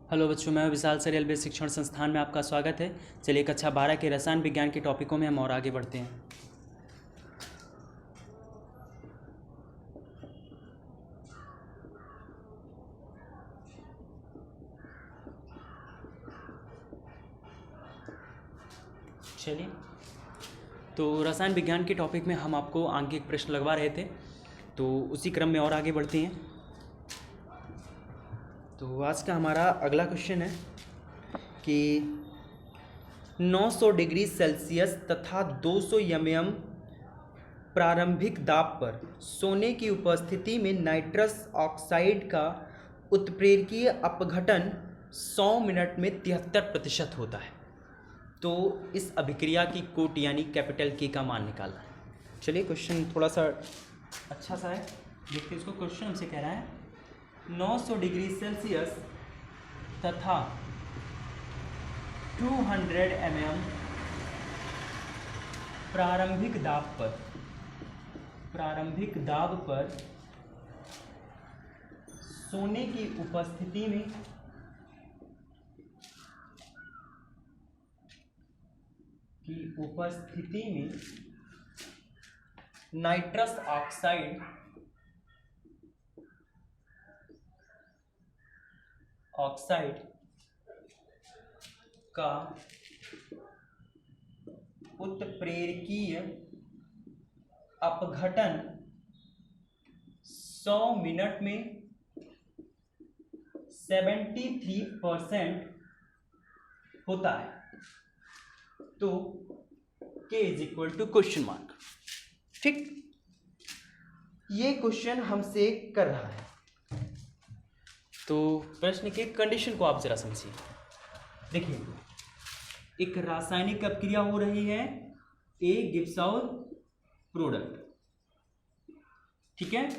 Hello बच्चों, मैं विशाल sir railway शिक्षण संस्थान में आपका स्वागत है। चलिए कक्षा 12 के रसायन विज्ञान के टॉपिकों में हम और आगे बढ़ते हैं। चलिए, तो रसायन विज्ञान के टॉपिक में हम आपको आंकिक प्रश्न लगवा रहे थे, तो उसी क्रम में और आगे बढ़ते हैं। तो आज का हमारा अगला क्वेश्चन है कि 900 डिग्री सेल्सियस तथा 200 एमएम प्रारंभिक दाब पर सोने की उपस्थिति में नाइट्रस ऑक्साइड का उत्प्रेरकीय अपघटन 100 मिनट में 73% होता है। तो इस अभिक्रिया की कोट यानी कैपिटल के का मान निकालना है। चलिए, क्वेश्चन थोड़ा सा अच्छा सा है, देखते हैं इसको। क्वेश्चन हमसे कह रहा है 900 डिग्री सेल्सियस तथा 200 एमएम प्रारंभिक दाब पर सोने की उपस्थिति में नाइट्रस ऑक्साइड का उत्प्रेरकीय अपघटन 100 मिनट में 73% होता है। तो K is equal to question mark. ठीक, ये क्वेश्चन हमसे कर रहा है, तो प्रश्न के कंडीशन को आप जरा समझिए। देखिए, एक रासायनिक अपक्रिया हो रही है, ए गिव्स आउट प्रोडक्ट, ठीक है।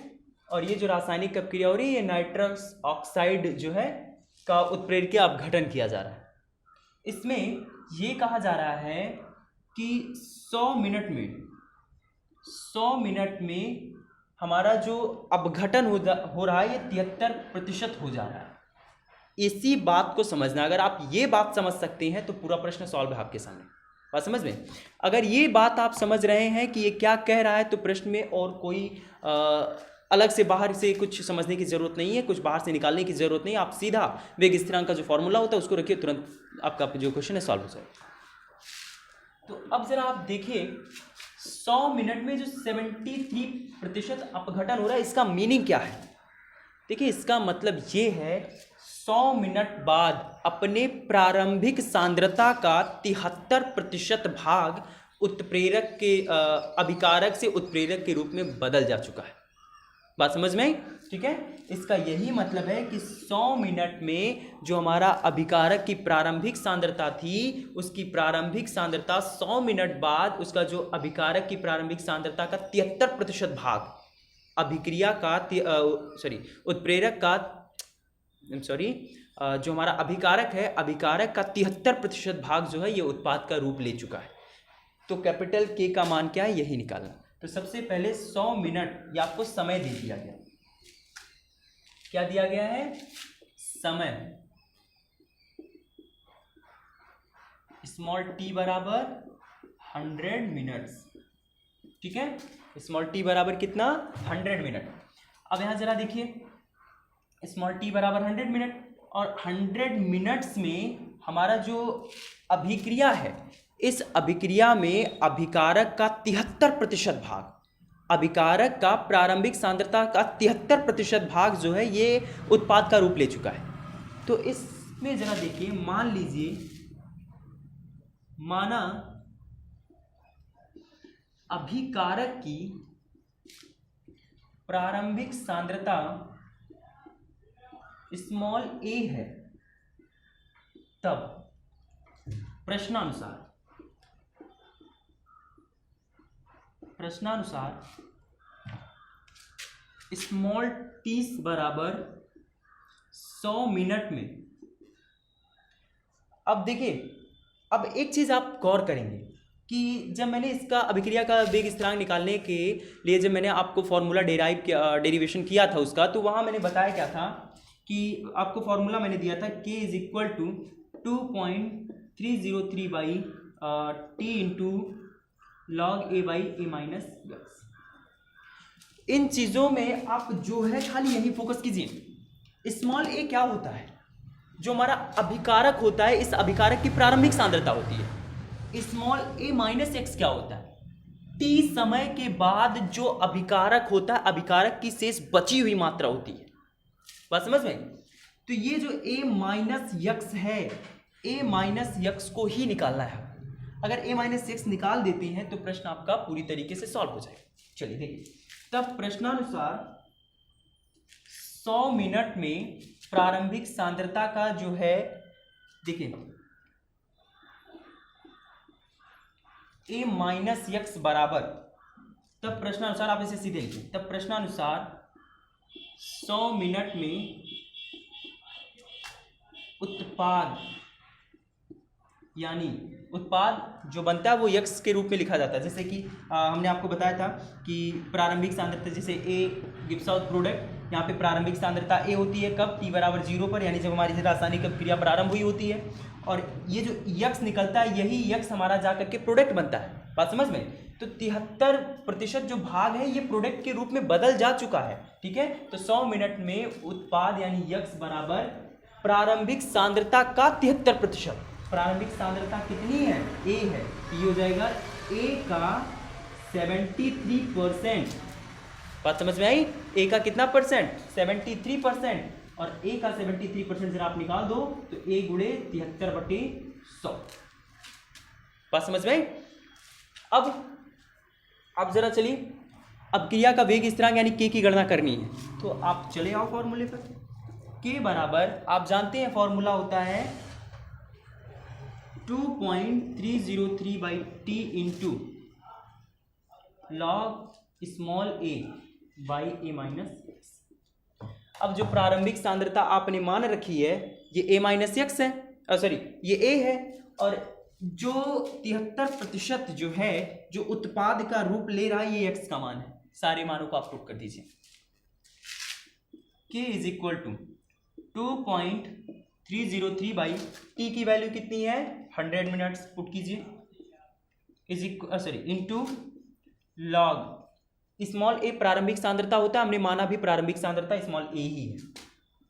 और ये जो रासायनिक अपक्रिया हो रही है, ये नाइट्रस ऑक्साइड जो है का उत्प्रेरकीय अपघटन किया जा रहा है। इसमें ये कहा जा रहा है कि 100 मिनट में हमारा जो अपघटन हो रहा है ये 73% हो जा रहा है। इसी बात को समझना, अगर आप ये बात समझ सकते हैं तो पूरा प्रश्न सॉल्व है आपके सामने। बात समझ में? अगर ये बात आप समझ रहे हैं कि ये क्या कह रहा है, तो प्रश्न में और कोई अलग से बाहर से कुछ समझने की जरूरत नहीं है, कुछ बाहर से निकालने की जरूरत नहीं है। आप सीधा वेग स्थिरांक का जो फॉर्मूला होता है उसको रखिए, तुरंत आपका जो क्वेश्चन है सॉल्व हो जाएगा। तो अब जरा आप देखिए, 100 मिनट में जो 73% अपघटन हो रहा है, इसका मीनिंग क्या है? देखिए, इसका मतलब ये है 100 मिनट बाद अपने प्रारंभिक सांद्रता का 73% भाग उत्प्रेरक के अभिकारक से उत्प्रेरक के रूप में बदल जा चुका है। बात समझ में आई? ठीक है, इसका यही मतलब है कि 100 मिनट में जो हमारा अभिकारक की प्रारंभिक सांद्रता थी, उसकी प्रारंभिक सांद्रता 100 मिनट बाद उसका जो अभिकारक की प्रारंभिक सांद्रता का 73% भाग अभिक्रिया का उत्प्रेरक का जो हमारा अभिकारक है, अभिकारक का 73% भाग जो है ये उत्पाद का रूप ले चुका है। तो कैपिटल के का मान क्या है, यही निकालना। तो सबसे पहले 100 मिनट, ये आपको समय दे दिया गया। क्या दिया गया है? समय। स्मॉल टी बराबर 100 मिनट्स, ठीक है। स्मॉल टी बराबर कितना? 100 मिनट। अब यहां जरा देखिए, स्मॉल टी बराबर 100 मिनट, और 100 मिनट्स में हमारा जो अभिक्रिया है, इस अभिक्रिया में अभिकारक का 73% भाग, अभिकारक का प्रारंभिक सांद्रता का 73% भाग जो है ये उत्पाद का रूप ले चुका है। तो इसमें जरा देखिए, मान लीजिए, माना अभिकारक की प्रारंभिक सांद्रता स्मॉल a है, तब प्रश्नानुसार स्मॉल t बराबर 100 मिनट में। अब देखिए, अब एक चीज आप गौर करेंगे कि जब मैंने इसका अभिक्रिया का वेग स्थिरांक निकालने के लिए जब मैंने आपको फॉर्मूला डेरिवेशन किया था उसका, तो वहां मैंने बताया क्या था कि आपको फॉर्मूला मैंने दिया था k is equal to 2.303 by T into log A by A minus X. इन चीज़ों में आप जो है खाली यही फोकस कीजिए। स्मॉल ए क्या होता है? जो हमारा अभिकारक होता है, इस अभिकारक की प्रारंभिक सांद्रता होती है। स्मॉल ए माइनस एक्स क्या होता है? टी समय के बाद जो अभिकारक होता है, अभिकारक की शेष बची हुई मात्रा होती है। बात समझ में? तो ये जो ए माइनस यक्स है, ए माइनस यक्स को ही निकालना है। अगर ए माइनस यक्स निकाल देते हैं तो प्रश्न आपका पूरी तरीके से सॉल्व हो जाएगा। चलिए देखिए, तब प्रश्नानुसार 100 मिनट में प्रारंभिक सांद्रता का जो है, देखिए ए माइनस यक्स बराबर, तब प्रश्नानुसार आप इसे सीधे लिखिए, तब प्रश्नानुसार 100 मिनट में उत्पाद, यानी उत्पाद जो बनता है वो यक्स के रूप में लिखा जाता है। जैसे कि हमने आपको बताया था कि प्रारंभिक सांद्रता, जैसे ए गिव्स आउट प्रोडक्ट, यहाँ पे प्रारंभिक सांद्रता ए होती है कब? t बराबर 0 पर, यानी जब हमारी रासायनिक क्रिया प्रारंभ हुई होती है। और ये जो यक्स निकलता है, यही यक्स हमारा जाकर के प्रोडक्ट बनता है। बात समझ में? तो 73% जो भाग है ये प्रोडक्ट के रूप में बदल जा चुका है। ठीक है, तो 100 मिनट में उत्पाद यानी यक्स बराबर प्रारंभिक सांद्रता का 73%। प्रारंभिक सांद्रता कितनी है? ए है, तो ये हो जाएगा ए का 73%। बात समझ में आई? ए का कितना परसेंट? 73%। और ए का 73% जरा आप निकाल दो तो ए गुणे 73/100। बात समझ में आई? अब जरा चलिए, अब क्रिया का वेग स्थिरांक यानी के की गणना करनी है। तो आप चले आओ फॉर्मूले पर। के बराबर आप जानते हैं फॉर्मूला होता है 2.303 by T into log small A by A minus x. अब जो प्रारंभिक सांद्रता आपने मान रखी है ये ए माइनस एक्स है, सॉरी ये ए है, और जो 73% जो है जो उत्पाद का रूप ले रहा है ये एक्स का मान है। सारे मानों को आप पुट कर दीजिए। k is equal to 2.303 by T की वैल्यू कितनी है? 100 मिनट्स पुट कीजिए, is equal sorry into log small A प्रारंभिक सांद्रता होता है, हमने माना भी प्रारंभिक सांद्रता स्मॉल ए ही है,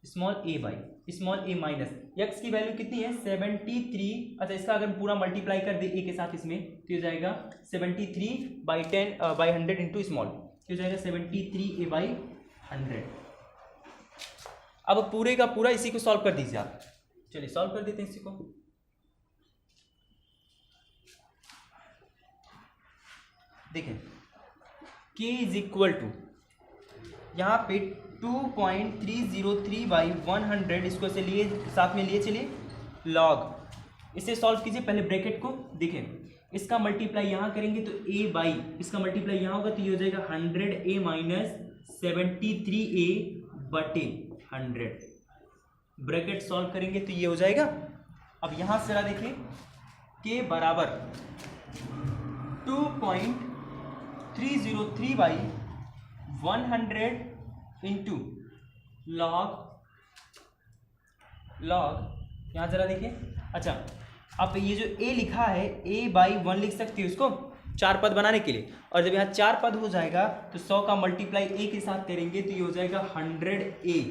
small A by small A minus x की वैल्यू कितनी है? 73। अच्छा, इसका अगर पूरा मल्टीप्लाई कर दे ए के साथ इसमें तो हो जाएगा 73/10/100 इंटू स्मॉल, हो जाएगा 73a/100। अब पूरे का पूरा इसी को सॉल्व कर दीजिए आप। चलिए सॉल्व कर देते हैं इसी को। देखें k इज इक्वल टू यहाँ पे 2.303 बाई 100, इसको से लिए साथ में लिए चलिए लॉग, इसे सॉल्व कीजिए पहले ब्रैकेट को। देखें इसका मल्टीप्लाई यहाँ करेंगे तो a बाई इसका मल्टीप्लाई यहाँ होगा तो ये हो जाएगा 100a माइनस 73a बटे 100। ब्रैकेट सॉल्व करेंगे तो ये हो जाएगा। अब यहाँ से जरा देखिए k बराबर 2.303 बाई 100 इंटू लॉग यहाँ जरा देखिए। अच्छा, आप ये जो a लिखा है a/1 लिख सकते हो इसको 4 पद बनाने के लिए, और जब यहाँ 4 पद हो जाएगा तो 100 का मल्टीप्लाई a के साथ करेंगे तो ये हो जाएगा 100a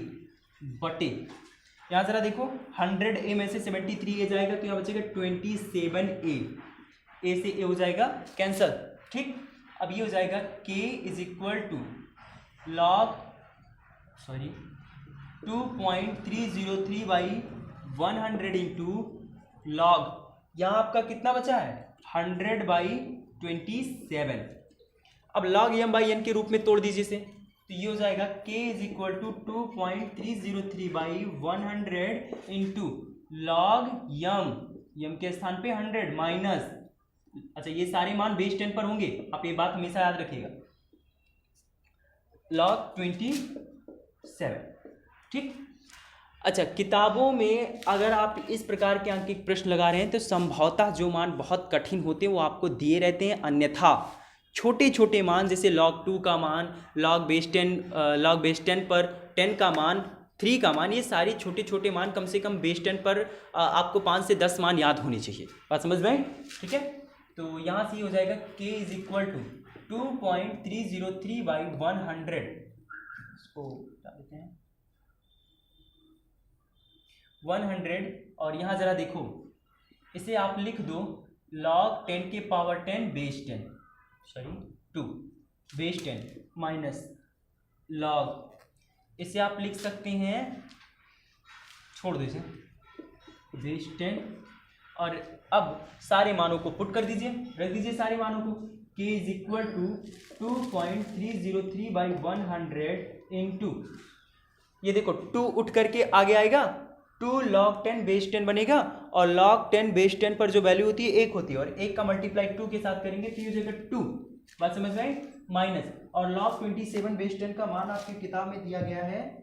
बटे, यहाँ जरा देखो 100a में से 73a जाएगा तो यहाँ बचेगा 27a, a से a हो जाएगा कैंसल। ठीक, अब ये हो जाएगा k is equal to log 2.303 by 100 into log, यहाँ आपका कितना बचा है 100/27। अब लॉग m बाई n के रूप में तोड़ दीजिए इसे, तो ये हो जाएगा k is equal to 2.303 by 100 into log m के स्थान पे 100 माइनस, अच्छा ये सारे मान बेस 10 पर होंगे, आप ये बात हमेशा याद रखिएगा, लॉग 27। ठीक, अच्छा किताबों में अगर आप इस प्रकार के अंक के प्रश्न लगा रहे हैं तो संभवतः जो मान बहुत कठिन होते हैं वो आपको दिए रहते हैं, अन्यथा छोटे छोटे मान जैसे log 2 का मान, log बेस 10 पर 10 का मान 3 का मान, ये सारे छोटे छोटे मान कम से कम बेस 10 पर आपको 5 से 10 मान याद होने चाहिए। बात समझ में आई? ठीक है, तो यहाँ से ये हो जाएगा k इज इक्वल टू 2.303/100, इसको बता देते हैं 100, और यहाँ ज़रा देखो इसे आप लिख दो log 10 के power 10 base 10, sorry 2 base 10 minus log, इसे आप लिख सकते हैं, छोड़ दो इसे, बेस 10, और अब सारे मानों को पुट कर दीजिए, रख दीजिए सारे मानों को। k is equal to 2.303/100 into, ये देखो 2 उठ करके आगे आएगा, 2 log 10 बेस 10 बनेगा, और log 10 बेस 10 पर जो वैल्यू होती है 1 होती है, और 1 का मल्टीप्लाई 2 के साथ करेंगे तो ये हो जाएगा 2, बात समझ में आई? माइनस, और log 27 बेस 10 का मान आपकी किताब में दिया गया है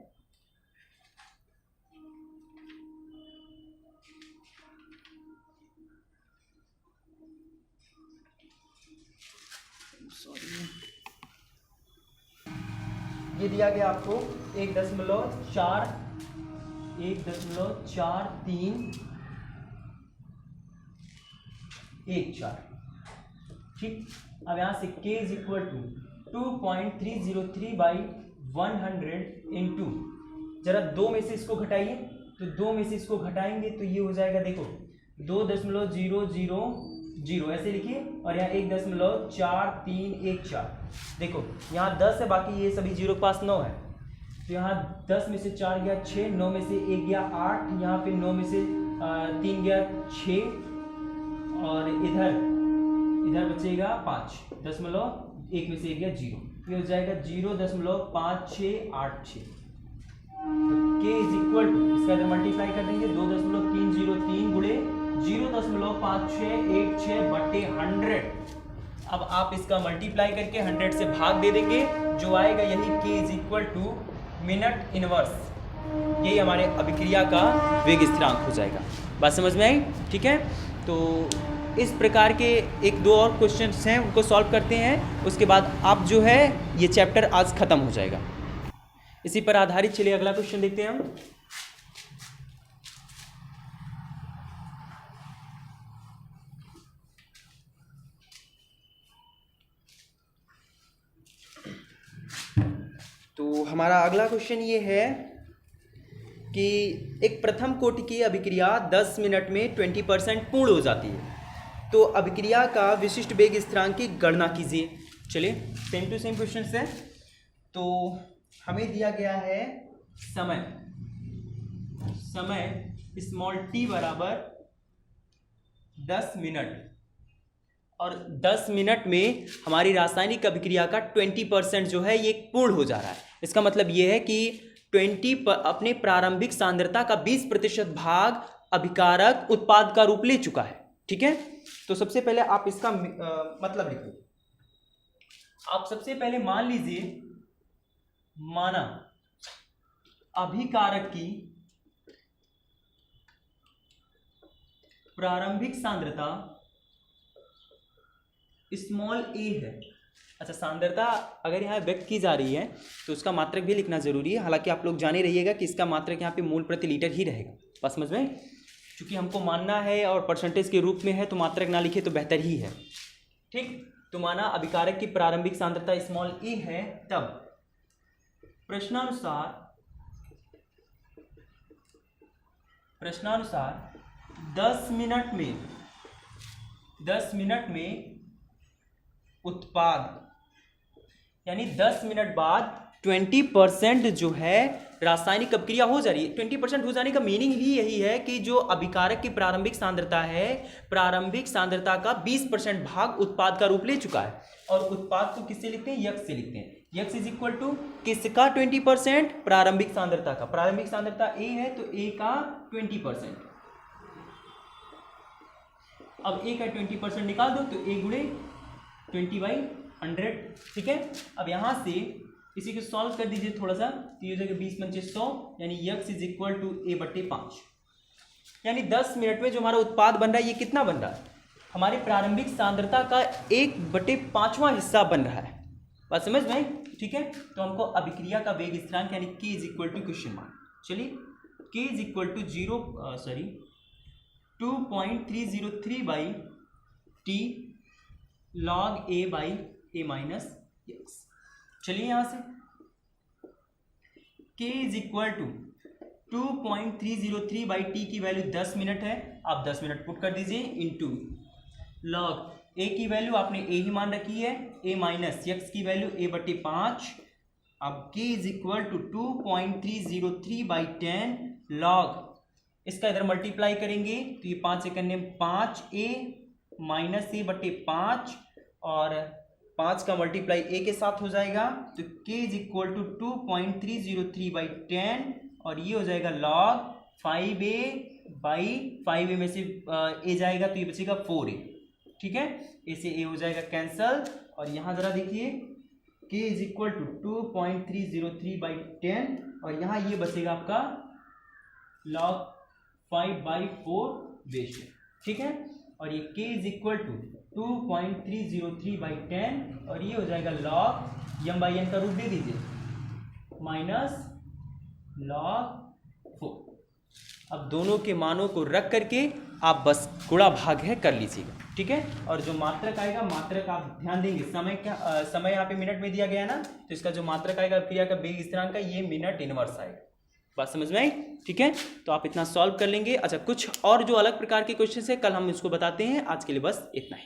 ये दिया गया आपको 1.4314, ठीक। अब यहाँ से k is equal to 2.303/100 into, जरा 2 में से इसको घटाइए, तो 2 में से इसको घटाएंगे तो ये हो जाएगा, देखो 2.000 ऐसे लिखिए, और यहाँ 1.4314, देखो यहाँ 10 है, बाकी ये सभी जीरो के पास 9 है, तो यहाँ 10 में से 4 गया 6, 9 में से 1 गया 8, यहाँ पे 9 में से 3 गया 6, और इधर बचेगा 5, 1 में से 1 गया 0, ये हो जाएगा 0.5686। k इज इक्वल टू, इसका इधर मल्टीप्लाई कर देंगे, 2.303 गुणे 0.5686/100। अब आप इसका मल्टीप्लाई करके 100 से भाग दे देंगे, जो आएगा यही k is equal to minute inverse, यही हमारे अभिक्रिया का वेग स्थिरांक हो जाएगा। बात समझ में आई? ठीक है, तो इस प्रकार के 1-2 और क्वेश्चंस हैं, उनको सॉल्व करते हैं, उसके बाद आप जो है ये चैप्टर आज खत्म हो जाएगा। इसी पर आधारित चलिए अगला क्वेश्चन देखते हैं हम। तो हमारा अगला क्वेश्चन ये है कि एक प्रथम कोटि की अभिक्रिया 10 मिनट में 20% पूर्ण हो जाती है, तो अभिक्रिया का विशिष्ट वेग स्थिरांक की गणना कीजिए। चलिए सेम टू सेम क्वेश्चन है। तो हमें दिया गया है समय स्मॉल t बराबर 10 मिनट, और 10 मिनट में हमारी रासायनिक अभिक्रिया का 20% जो है ये पूर्ण हो जा रहा है। इसका मतलब ये है कि 20 अपने प्रारंभिक सांद्रता का 20% भाग अभिकारक उत्पाद का रूप ले चुका है। ठीक है, तो सबसे पहले आप इसका मतलब लिखो। आप सबसे पहले मान लीजिए, माना अभिकारक की प्रारंभिक सांद्रता स्मॉल a है। अच्छा, सांद्रता अगर यहाँ व्यक्त की जा रही है तो उसका मात्रक भी लिखना जरूरी है, हालांकि आप लोग जाने रहिएगा कि इसका मात्रक यहाँ पे मोल प्रति लीटर ही रहेगा। बस समझ में, क्योंकि हमको मानना है और परसेंटेज के रूप में है तो मात्रक ना लिखे तो बेहतर ही है। ठीक, तो माना अभिकारक की प्रारंभिक सांद्रता स्मॉल a है, तब प्रश्नानुसार 10 मिनट में उत्पाद, यानी 10 मिनट बाद 20% जो है रासायनिक अभिक्रिया हो जा रही है। 20% हो जाने का मीनिंग ही यही है कि जो अभिकारक की प्रारंभिक सांद्रता है, प्रारंभिक सांद्रता का 20% भाग उत्पाद का रूप ले चुका है। और उत्पाद को किससे लिखते हैं? यक्ष से लिखते हैं। यक्ष इज इक्वल टू किसका 20%? प्रारंभिक सांद्रता का। प्रारंभिक सांद्रता A है तो A का 20%। अब A का 20% निकाल दो तो A गुणे 20/100। ठीक है, अब यहां से इसी को सॉल्व कर दीजिए थोड़ा सा, तो ये हो जाएगा 20 पंचे 100, यानी यक्ष इज इक्वल टू A/5। यानी 10 मिनट में जो हमारा उत्पाद बन रहा है ये कितना बन रहा है? हमारी प्रारंभिक सांद्रता का 1/5वां हिस्सा बन रहा है। बात समझ में? ठीक है, तो हमको अभिक्रिया का वेग स्थिरांक यानी K is equal to question mark चलिए k is equal to 2.303 by t log a बाई a माइनस एक्स। चलिए यहाँ से k is equal to 2.303 by T की वैल्यू 10 मिनट है, आप 10 मिनट पुट कर दीजिए इंटू लॉग a की वैल्यू आपने a ही मान रखी है, a माइनस एक्स की वैल्यू a बटे 5। अब k is equal to 2.303 by 10 log, इसका इधर मल्टीप्लाई करेंगे तो ये 5 से करने 5a माइनस a बटे 5 और 5 का मल्टीप्लाई a के साथ हो जाएगा तो k is equal to 2.303 by 10 और ये हो जाएगा लॉग 5a बाई 5a में से a जाएगा तो ये बचेगा 4a। ठीक है, a से a हो जाएगा कैंसल और यहाँ जरा देखिए k is equal to 2.303 by 10 और यहाँ ये बचेगा आपका लॉग 5/4 वेस्ट। ठीक है, और ये k is equal to 2.303 by 10 और ये हो जाएगा लॉग m बाई n का रूट दे दीजिए माइनस लॉग 4। अब दोनों के मानों को रख करके आप बस गुणा भाग है कर लीजिएगा। ठीक है, और जो मात्रक आएगा, मात्रक आप ध्यान देंगे समय यहाँ पे मिनट में दिया गया है ना, तो इसका जो मात्रक आएगा क्रिया का वेग स्थिरांक का ये मिनट इनवर्स आएगा। बात समझ में आई? ठीक है, तो आप इतना सॉल्व कर लेंगे। अच्छा, कुछ और जो अलग प्रकार के क्वेश्चन है कल हम इसको बताते हैं, आज के लिए बस इतना ही।